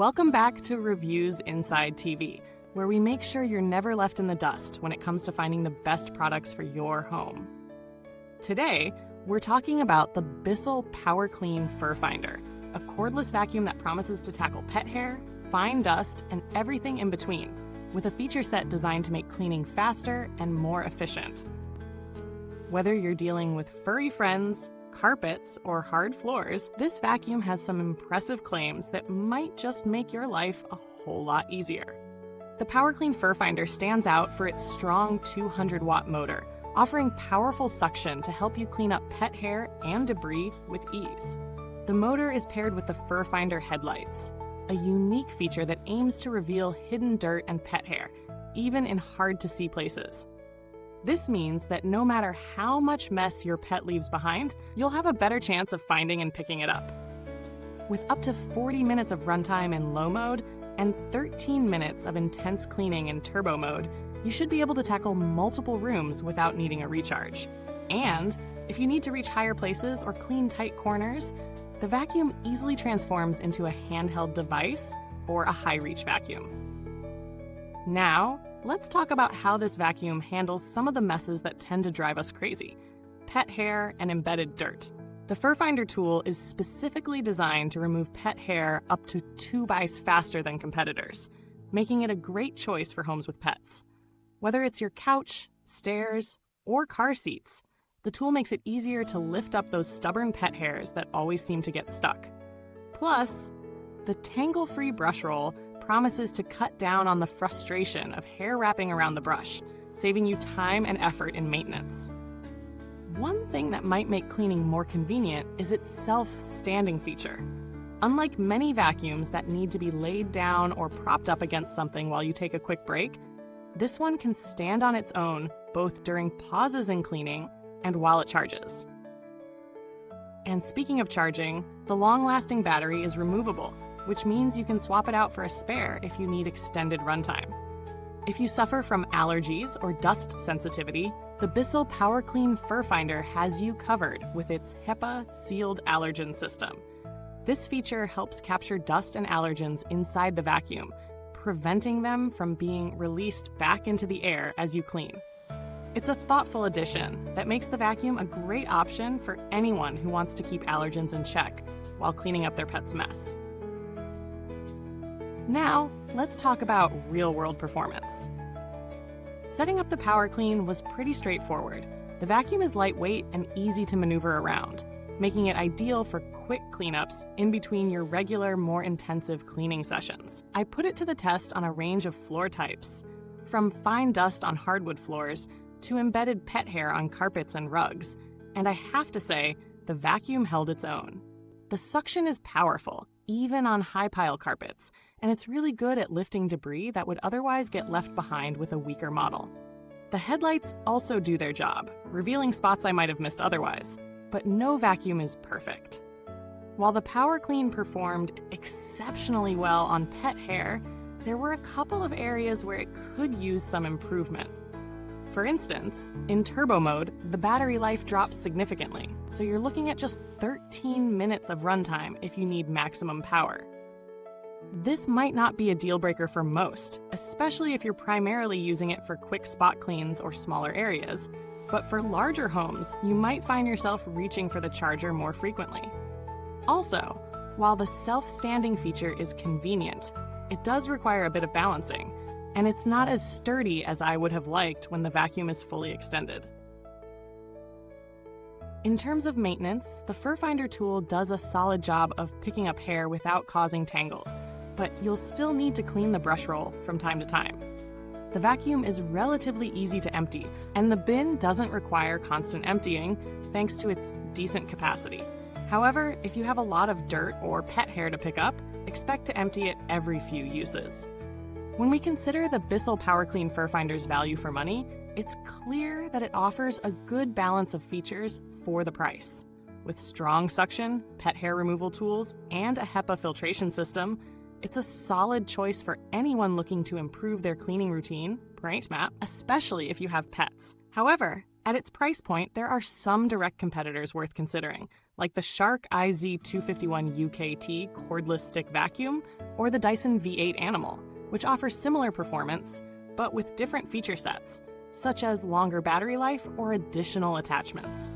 Welcome back to Reviewsinside, where we make sure you're never left in the dust when it comes to finding the best products for your home. Today, we're talking about the Bissell PowerClean FurFinder, a cordless vacuum that promises to tackle pet hair, fine dust, and everything in between, with a feature set designed to make cleaning faster and more efficient. Whether you're dealing with furry friends, carpets, or hard floors, this vacuum has some impressive claims that might just make your life a whole lot easier. The PowerClean FurFinder stands out for its strong 200-watt motor, offering powerful suction to help you clean up pet hair and debris with ease. The motor is paired with the FurFinder Headlights, a unique feature that aims to reveal hidden dirt and pet hair, even in hard-to-see places. This means that no matter how much mess your pet leaves behind, you'll have a better chance of finding and picking it up. With up to 40 minutes of runtime in low mode and 13 minutes of intense cleaning in turbo mode, you should be able to tackle multiple rooms without needing a recharge. And if you need to reach higher places or clean tight corners, the vacuum easily transforms into a handheld device or a high-reach vacuum. Now, let's talk about how this vacuum handles some of the messes that tend to drive us crazy: pet hair and embedded dirt. The FurFinder tool is specifically designed to remove pet hair up to 2 bys faster than competitors, making it a great choice for homes with pets. Whether it's your couch, stairs, or car seats, the tool makes it easier to lift up those stubborn pet hairs that always seem to get stuck. Plus, the tangle-free brush roll promises to cut down on the frustration of hair wrapping around the brush, saving you time and effort in maintenance. One thing that might make cleaning more convenient is its self-standing feature. Unlike many vacuums that need to be laid down or propped up against something while you take a quick break, this one can stand on its own both during pauses in cleaning and while it charges. And speaking of charging, the long-lasting battery is removable, which means you can swap it out for a spare if you need extended runtime. If you suffer from allergies or dust sensitivity, the Bissell PowerClean FurFinder has you covered with its HEPA-sealed allergen system. This feature helps capture dust and allergens inside the vacuum, preventing them from being released back into the air as you clean. It's a thoughtful addition that makes the vacuum a great option for anyone who wants to keep allergens in check while cleaning up their pet's mess. Now, let's talk about real-world performance. Setting up the PowerClean was pretty straightforward. The vacuum is lightweight and easy to maneuver around, making it ideal for quick cleanups in between your regular, more intensive cleaning sessions. I put it to the test on a range of floor types, from fine dust on hardwood floors to embedded pet hair on carpets and rugs, and I have to say, the vacuum held its own. The suction is powerful, even on high-pile carpets, and it's really good at lifting debris that would otherwise get left behind with a weaker model. The headlights also do their job, revealing spots I might have missed otherwise, but no vacuum is perfect. While the PowerClean performed exceptionally well on pet hair, there were a couple of areas where it could use some improvement. For instance, in turbo mode, the battery life drops significantly, so you're looking at just 13 minutes of runtime if you need maximum power. This might not be a deal breaker for most, especially if you're primarily using it for quick spot cleans or smaller areas, but for larger homes, you might find yourself reaching for the charger more frequently. Also, while the self-standing feature is convenient, it does require a bit of balancing, and it's not as sturdy as I would have liked when the vacuum is fully extended. In terms of maintenance, the FurFinder tool does a solid job of picking up hair without causing tangles, but you'll still need to clean the brush roll from time to time. The vacuum is relatively easy to empty, and the bin doesn't require constant emptying thanks to its decent capacity. However, if you have a lot of dirt or pet hair to pick up, expect to empty it every few uses. When we consider the Bissell PowerClean FurFinder's value for money, it's clear that it offers a good balance of features for the price. With strong suction, pet hair removal tools, and a HEPA filtration system, it's a solid choice for anyone looking to improve their cleaning routine, right, Matt? Especially if you have pets. However, at its price point, there are some direct competitors worth considering, like the Shark IZ251 UKT cordless stick vacuum or the Dyson V8 Animal, which offers similar performance, but with different feature sets, such as longer battery life or additional attachments.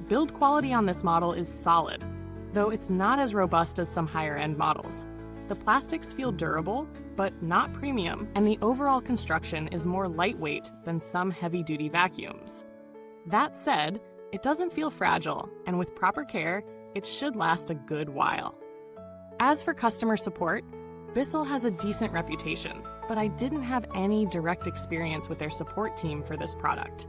Build quality on this model is solid, though it's not as robust as some higher-end models. The plastics feel durable, but not premium, and the overall construction is more lightweight than some heavy-duty vacuums. That said, it doesn't feel fragile, and with proper care, it should last a good while. As for customer support, Bissell has a decent reputation, but I didn't have any direct experience with their support team for this product.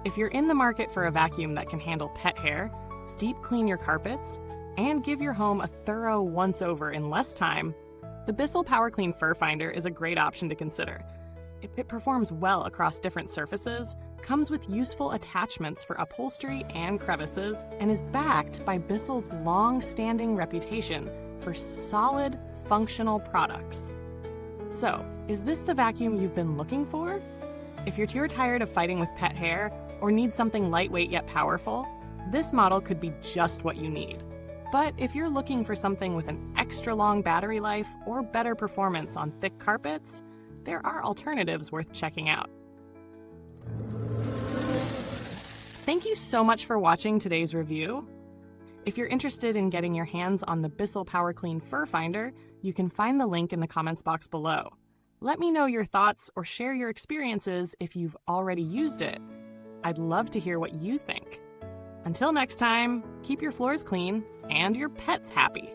If you're in the market for a vacuum that can handle pet hair, deep clean your carpets, and give your home a thorough once-over in less time, the Bissell PowerClean FurFinder is a great option to consider. It performs well across different surfaces, comes with useful attachments for upholstery and crevices, and is backed by Bissell's long-standing reputation for solid, functional products. So, is this the vacuum you've been looking for? If you're tired of fighting with pet hair or need something lightweight yet powerful, this model could be just what you need. But if you're looking for something with an extra long battery life or better performance on thick carpets, there are alternatives worth checking out. Thank you so much for watching today's review. If you're interested in getting your hands on the Bissell PowerClean FurFinder, you can find the link in the comments box below. Let me know your thoughts or share your experiences if you've already used it. I'd love to hear what you think. Until next time, keep your floors clean and your pets happy.